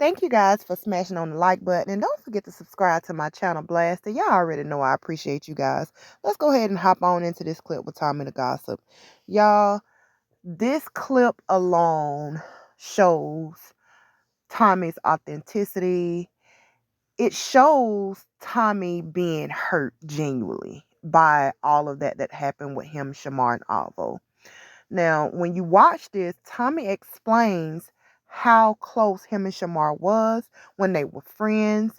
Thank you guys for smashing on the like button. And don't forget to subscribe to my channel, Blasted. Y'all already know I appreciate you guys. Let's go ahead and hop on into this clip with Tommy the Gossip. Y'all, this clip alone shows Tommy's authenticity. It shows Tommy being hurt genuinely by all of that happened with him, Shamar, and Alvo. Now, when you watch this, Tommy explains how close him and Shamar was when they were friends.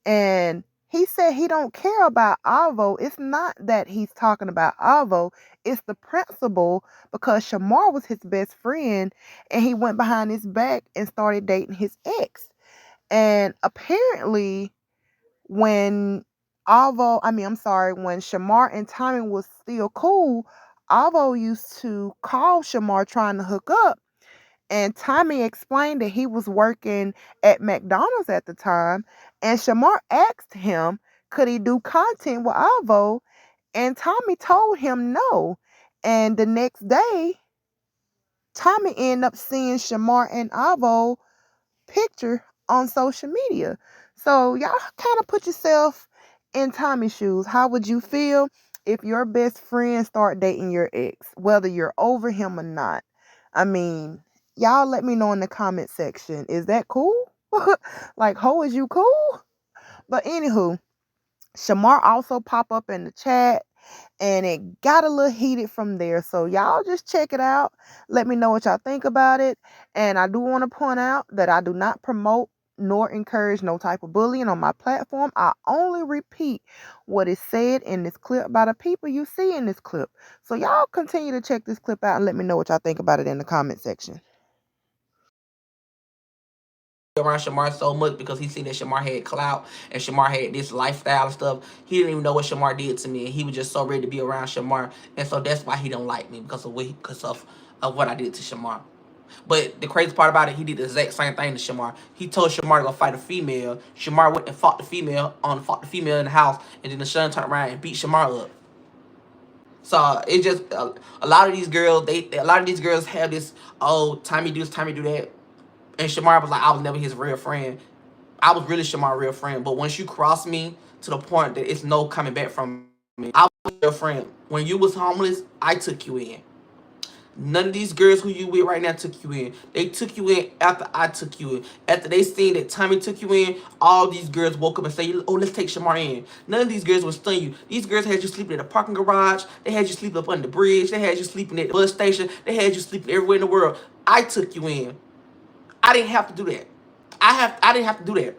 And he said he don't care about Alvo. It's not that he's talking about Alvo. It's the principle, because Shamar was his best friend and he went behind his back and started dating his ex. And apparently when when Shamar and Tommy was still cool, Alvo used to call Shamar trying to hook up. And Tommy explained that he was working at McDonald's at the time. And Shamar asked him, could he do content with Alvo? And Tommy told him no. And the next day, Tommy ended up seeing Shamar and Alvo picture on social media. So y'all kind of put yourself in Tommy's shoes. How would you feel if your best friend start dating your ex, whether you're over him or not? I mean, y'all let me know in the comment section. Is that cool? Like, ho, is you cool? But anywho, Shamar also pop up in the chat and it got a little heated from there. So y'all just check it out. Let me know what y'all think about it. And I do want to point out that I do not promote nor encourage no type of bullying on my platform. I only repeat what is said in this clip by the people you see in this clip. So y'all continue to check this clip out and let me know what y'all think about it in the comment section. Around Shamar so much because he seen that Shamar had clout and Shamar had this lifestyle and stuff. He didn't even know what Shamar did to me, and he was just so ready to be around Shamar, and so that's why he don't like me, because of what I did to Shamar. But the crazy part about it, he did the exact same thing to Shamar. He told Shamar to go fight a female. Shamar went and fought the female in the house, and then the son turned around and beat Shamar up. So it just a lot of these girls, have this, oh, Tommy do this, Tommy do that. And Shamar was like, I was never his real friend. I was really Shamar's real friend. But once you cross me to the point that it's no coming back from me, I was your friend. When you was homeless, I took you in. None of these girls who you with right now took you in. They took you in after I took you in. After they seen that Tommy took you in, all these girls woke up and say, oh, let's take Shamar in. None of these girls would stun you. These girls had you sleeping in the parking garage. They had you sleeping up under the bridge. They had you sleeping at the bus station. They had you sleeping everywhere in the world. I took you in. I didn't have to do that. I didn't have to do that.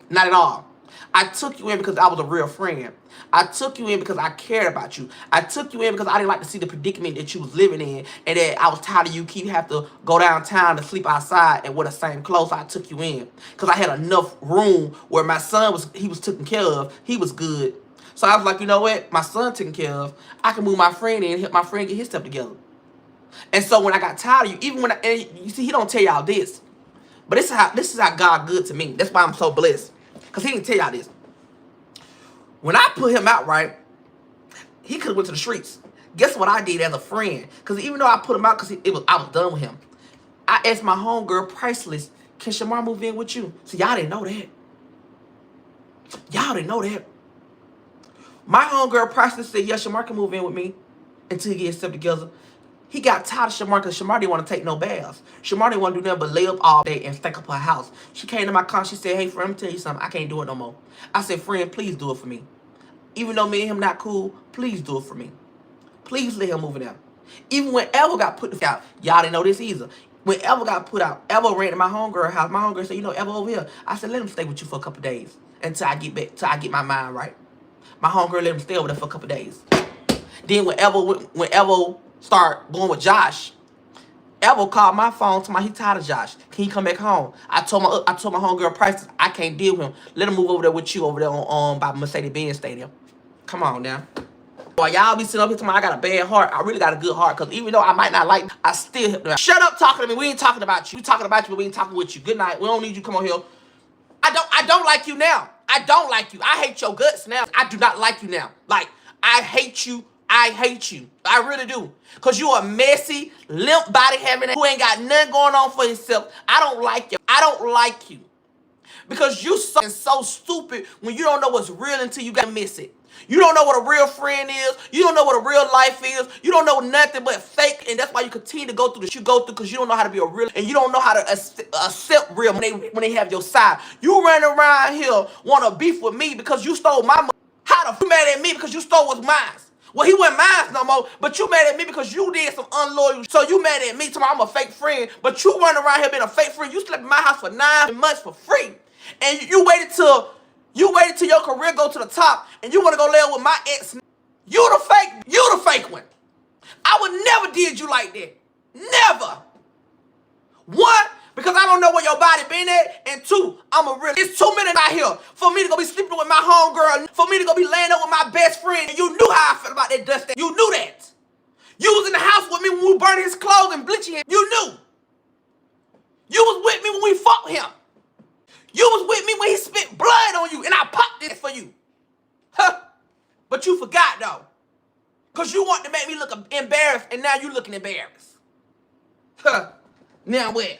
Not at all. I took you in because I was a real friend. I took you in because I cared about you. I took you in because I didn't like to see the predicament that you was living in, and that I was tired of you keep have to go downtown to sleep outside and wear the same clothes. I took you in because I had enough room where my son was taken care of. He was good. So I was like, you know what? My son taken care of. I can move my friend in and help my friend get his stuff together. And so when I got tired of you, even when and you see, he don't tell y'all this. But this is how God good to me. That's why I'm so blessed. Because he didn't tell y'all this. When I put him out, right, he could have went to the streets. Guess what I did as a friend? Because even though I put him out because I was done with him, I asked my homegirl, Priceless, can Shamar move in with you? So y'all didn't know that. Y'all didn't know that. My homegirl, Priceless, said, yeah, Shamar can move in with me until he gets stuff together. He got tired of Shamar because Shamar didn't want to take no baths. Shamar didn't want to do nothing but lay up all day and stink up her house. She came to my car. She said, hey, friend, let me tell you something. I can't do it no more. I said, friend, please do it for me. Even though me and him not cool, please do it for me. Please let him move it out. Even when Eva got put out, y'all didn't know this either. When Eva got put out, Eva ran to my homegirl house. My homegirl said, you know, Eva over here. I said, let him stay with you for a couple days until I get back, till I get my mind right. My homegirl let him stay over there for a couple days. Then when Eva started going with Josh, Evo called my phone, told me he tired of Josh. Can he come back home? I told my homegirl Price, I can't deal with him. Let him move over there with you over there on by Mercedes-Benz Stadium. Come on now. While y'all be sitting up here talking, I got a bad heart. I really got a good heart, because even though I might not like, I still help them out. Shut up talking to me. We ain't talking about you. We talking about you, but we ain't talking with you. Good night. We don't need you. Come on here. I don't like you now. I don't like you. I hate your guts now. I do not like you now. Like, I hate you. I hate you. I really do. Because you a messy, limp body having who ain't got nothing going on for himself. I don't like you. I don't like you. Because you so stupid when you don't know what's real until you gotta miss it. You don't know what a real friend is. You don't know what a real life is. You don't know nothing but fake, and that's why you continue to go through the shit you go through, because you don't know how to be a real, and you don't know how to accept real when they have your side. You run around here want to beef with me because you stole my money. How the f you mad at me because you stole what's mine? Well, he wasn't mine no more, but you mad at me because you did some unloyal. So you mad at me, I'm a fake friend, but you running around here being a fake friend. You slept in my house for 9 months for free, and you waited till your career go to the top, and you want to go lay with my ex. You the fake one. I would never did you like that. Never. One, because I don't know where your body been at, and two, I'm a real. It's 2 minutes out here for me to go be sleeping with my homegirl, for me to go be laying up with my best friend, and you knew how I felt about that dust. You knew that. You was in the house with me when we burned his clothes and bleaching him. You knew. You was with me when we fought him. You was with me when he spit blood on you, and I popped it for you. Huh? But you forgot, though. Because you want to make me look embarrassed, and now you looking embarrassed. Huh? Now what?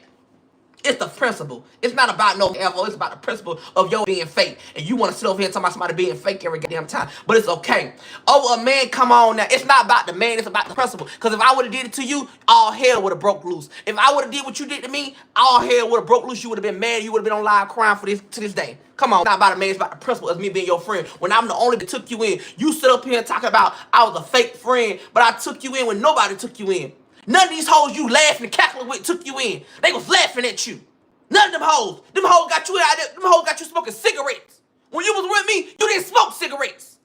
It's the principle. It's not about no effort. It's about the principle of your being fake. And you want to sit over here and talk about somebody being fake every goddamn time. But it's okay. Over a man, come on now. It's not about the man. It's about the principle. Because if I would have did it to you, all hell would have broke loose. If I would have did what you did to me, all hell would have broke loose. You would have been mad. You would have been on live crying for this to this day. Come on. It's not about a man. It's about the principle of me being your friend. When I'm the only that took you in, you sit up here and talk about I was a fake friend, but I took you in when nobody took you in. None of these hoes you laughing and cackling with took you in. They was laughing at you. None of them hoes. Them hoes got you out there. Them hoes got you smoking cigarettes. When you was with me, you didn't smoke cigarettes.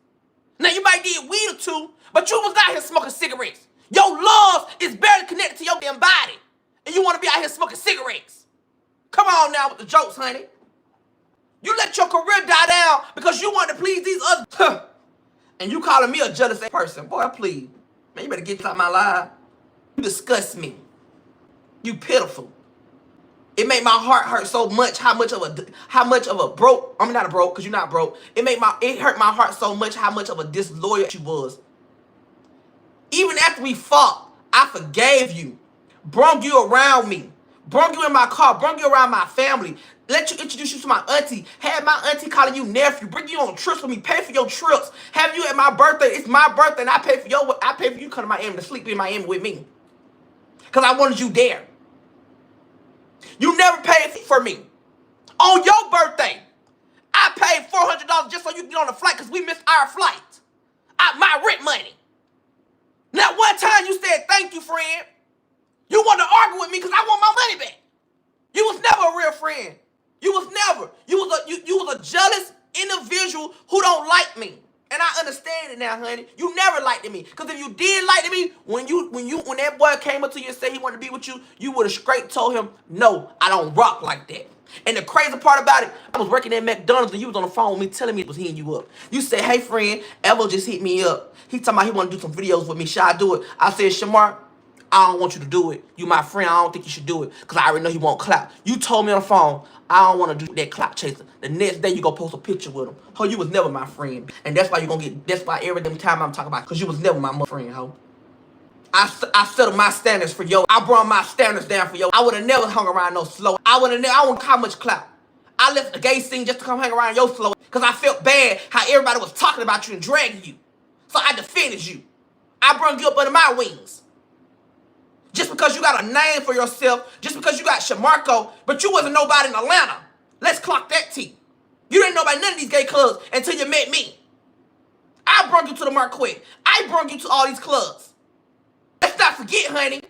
Now you might did weed or two, but you was out here smoking cigarettes. Your lungs is barely connected to your damn body, and you want to be out here smoking cigarettes. Come on now with the jokes, honey. You let your career die down because you want to please these others. And you calling me a jealous person. Boy, please. Man, you better get out of my life. You disgust me. You pitiful. It made my heart hurt so much how much of a broke, I'm not a broke because you're not broke. It hurt my heart so much how much of a disloyal you was. Even after we fought, I forgave you. Brung you around me. Brung you in my car. Brung you around my family. Let you introduce you to my auntie. Had my auntie calling you nephew. Bring you on trips with me. Pay for your trips. Have you at my birthday. It's my birthday and I pay for you come to Miami to sleep in Miami with me. Because I wanted you there. You never paid for me. On your birthday, I paid $400 just so you can get on the flight because we missed our flight. My rent money. Now, one time you said, thank you, friend. You want to argue with me because I want my money back. You was never a real friend. You was never. You was a jealous individual who don't like me. And I understand it now, honey. You never liked me. Because if you did like me, when that boy came up to you and said he wanted to be with you, you would have straight told him, no, I don't rock like that. And the crazy part about it, I was working at McDonald's and you was on the phone with me telling me it was hitting you up. You said, hey, friend, Evo just hit me up. He talking about he want to do some videos with me. Should I do it? I said, Shamar, I don't want you to do it. You my friend. I don't think you should do it because I already know he won't clout. You told me on the phone, I don't want to do that clout chaser. The next day you go post a picture with him. Ho, you was never my friend. And that's why you gonna get, that's why every damn time I'm talking about, because you was never my friend, ho. I settled my standards for yo. I brought my standards down for yo. I would have never hung around no slow. I don't how much clout. I left the gay scene just to come hang around your slow because I felt bad how everybody was talking about you and dragging you. So I defended you. I brought you up under my wings. Just because you got a name for yourself, just because you got Shamarco, but you wasn't nobody in Atlanta. Let's clock that T. You didn't know about none of these gay clubs until you met me. I brought you to the Marquette. I brought you to all these clubs. Let's not forget, honey.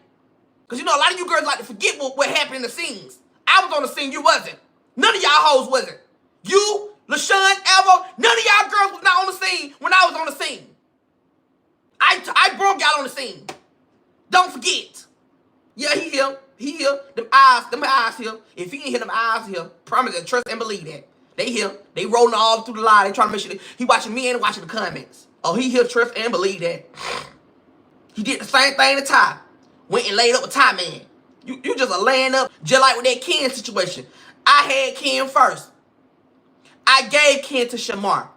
Because you know, a lot of you girls like to forget what happened in the scenes. I was on the scene, you wasn't. None of y'all hoes wasn't. You, LaShawn, Evo, none of y'all girls was not on the scene when I was on the scene. I brought y'all on the scene. Don't forget. Yeah, he here. He here. Them eyes here. If he ain't hear them eyes here, promise and trust and believe that. They here. They rolling all through the line. They trying to make sure he watching me and watching the comments. Oh, he here, trust and believe that. He did the same thing to Ty. Went and laid up with Ty, man. You just a laying up, just like with that Ken situation. I had Ken first. I gave Ken to Shamar.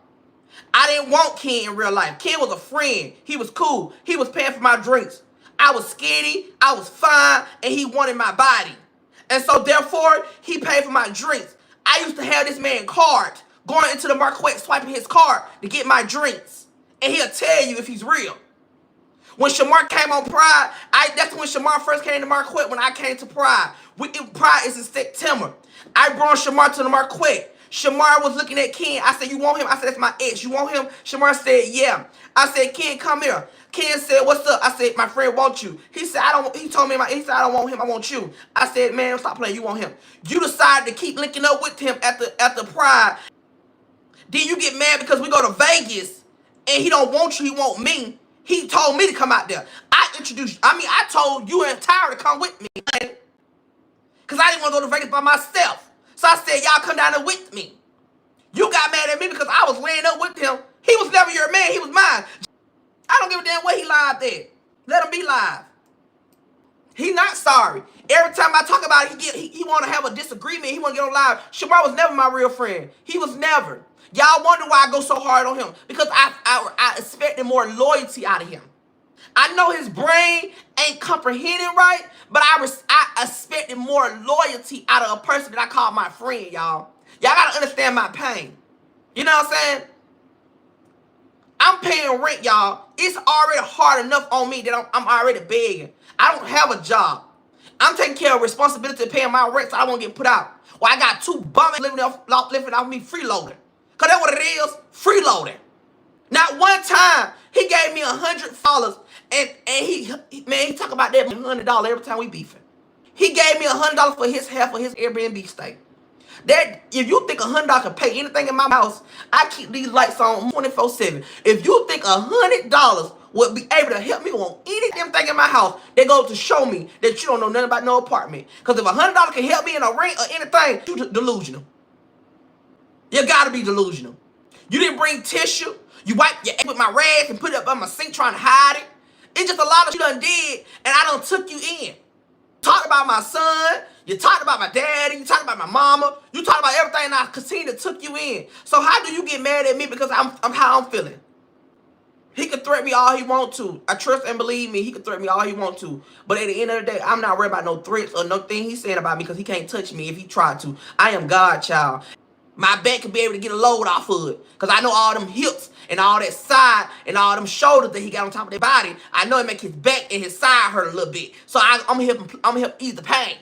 I didn't want Ken in real life. Ken was a friend. He was cool. He was paying for my drinks. I was skinny, I was fine, and he wanted my body. And so therefore, he paid for my drinks. I used to have this man card going into the Marquette, swiping his card to get my drinks. And he'll tell you if he's real. When Shamar came on Pride, that's when Shamar first came to Marquette. When I came to Pride, Pride is in September. I brought Shamar to the Marquette. Shamar was looking at Ken. I said, "You want him?" I said, "That's my ex. You want him?" Shamar said, "Yeah." I said, "Ken, come here." Ken said, "What's up?" I said, "My friend wants you." He said, "I don't." He told me, he said, "I don't want him. I want you." I said, "Man, stop playing. You want him." You decided to keep linking up with him at the Pride. Then you get mad because we go to Vegas and he don't want you. He want me. He told me to come out there. I told you and Tyra to come with me. Because I didn't want to go to Vegas by myself. So I said, y'all come down there with me. You got mad at me because I was laying up with him. He was never your man. He was mine. I don't give a damn what he lied there. Let him be live. He not sorry. Every time I talk about it, he want to have a disagreement. He want to get on live. Shamar was never my real friend. He was never. Y'all wonder why I go so hard on him. Because I expected more loyalty out of him. I know his brain ain't comprehending right, but I expected more loyalty out of a person that I call my friend, y'all. Y'all got to understand my pain. You know what I'm saying? I'm paying rent, y'all. It's already hard enough on me that I'm already begging. I don't have a job. I'm taking care of responsibility of paying my rent so I won't get put out. Well, I got two bums living off me freeloading. Because that's what it is, freeloading. Not one time he gave me $100 and he talk about that $100 every time we beefing. He gave me $100 for his half of his Airbnb stay. That if you think $100 can pay anything in my house, I keep these lights on 24/7. If you think $100 would be able to help me on anything in my house, they go to show me that you don't know nothing about no apartment. Because if $100 can help me in a rent or anything, you delusional. You gotta be delusional. You didn't bring tissue. You wiped your ass with my rags and put it up on my sink trying to hide it. It's just a lot of you done did, and I done took you in. Talked about my son. You talked about my daddy. You talked about my mama. You talked about everything, and I continue to took you in. So how do you get mad at me because I'm how I'm feeling? He could threaten me all he want to. I trust and believe me. He could threaten me all he want to. But at the end of the day, I'm not worried about no threats or nothing he's saying about me because he can't touch me if he tried to. I am God, child. My back could be able to get a load off of it. Because I know all them hips and all that side and all them shoulders that he got on top of their body. I know it make his back and his side hurt a little bit. So I'm going to help ease the pain.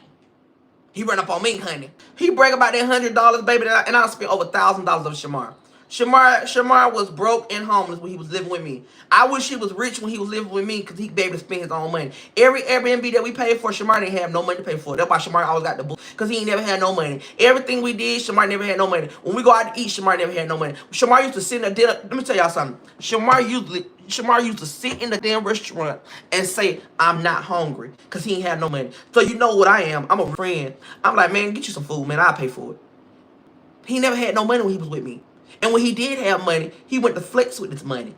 He run up on me, honey. He brag about that $100, baby, and I spent over $1,000 on Shamar. Shamar was broke and homeless when he was living with me. I wish he was rich when he was living with me because he could be able to spend his own money. Every Airbnb that we paid for, Shamar didn't have no money to pay for. That's why Shamar always got the book because he ain't never had no money. Everything we did, Shamar never had no money. When we go out to eat, Shamar never had no money. Shamar used to sit in the dinner. Let me tell y'all something. Shamar used to sit in the damn restaurant and say, "I'm not hungry," because he ain't had no money. So you know what I am. I'm a friend. I'm like, "Man, get you some food, man. I'll pay for it." He never had no money when he was with me. And when he did have money, he went to flex with his money.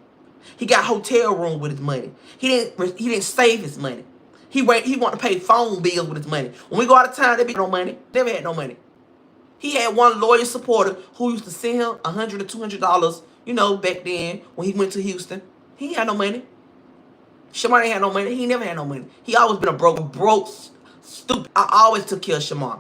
He got hotel room with his money. He didn't save his money. He wanted to pay phone bills with his money. When we go out of town, they be no money. Never had no money. He had one loyal supporter who used to send him $100 or $200, back then when he went to Houston. He ain't had no money. Shamar ain't had no money. He never had no money. He always been a broke, stupid. I always took care of Shamar.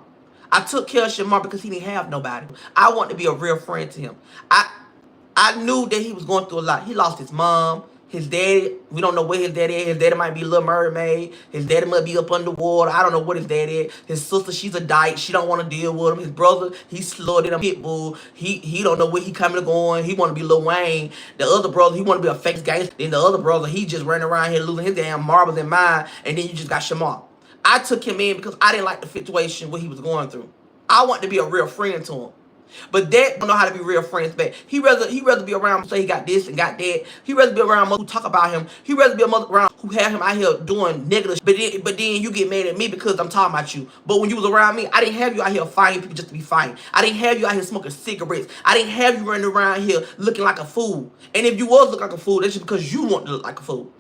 I took care of Shamar because he didn't have nobody. I wanted to be a real friend to him. I knew that he was going through a lot. He lost his mom, his daddy. We don't know where his daddy is. His daddy might be a Little Mermaid. His daddy might be up underwater. I don't know what his daddy is. His sister, she's a dyke. She don't want to deal with him. His brother, he's slower than a pit bull. He don't know where he coming or going. He want to be Lil Wayne. The other brother, he want to be a fake gangster. Then the other brother, he just running around here losing his damn marbles and mine. And then you just got Shamar. I took him in because I didn't like the situation what he was going through. I want to be a real friend to him. But Dad don't know how to be real friends back. He rather be around say he got this and got that. He rather be around mother who talk about him. He rather be around who have him out here doing negative. But then you get mad at me because I'm talking about you. But when you was around me, I didn't have you out here fighting people just to be fighting. I didn't have you out here smoking cigarettes. I didn't have you running around here looking like a fool. And if you was looking like a fool, that's just because you want to look like a fool.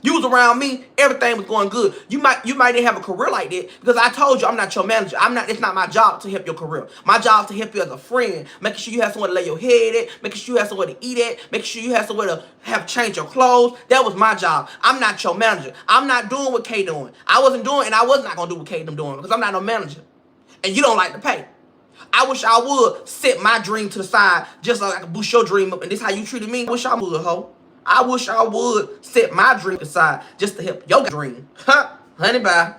You was around me, everything was going good. You might didn't have a career like that because I told you I'm not your manager. It's not my job to help your career. My job is to help you as a friend, making sure you have somewhere to lay your head at, making sure you have somewhere to eat at, making sure you have somewhere to have change your clothes. That was my job. I'm not your manager. I'm not doing what Kay doing. I wasn't doing, and I was not gonna do what Kay them doing because I'm not no manager. And you don't like to pay. I wish I would set my dream to the side just so I can boost your dream up. And this how you treated me? I wish I would, ho. I wish I would set my dream aside just to help your dream. Huh? Honey, bye.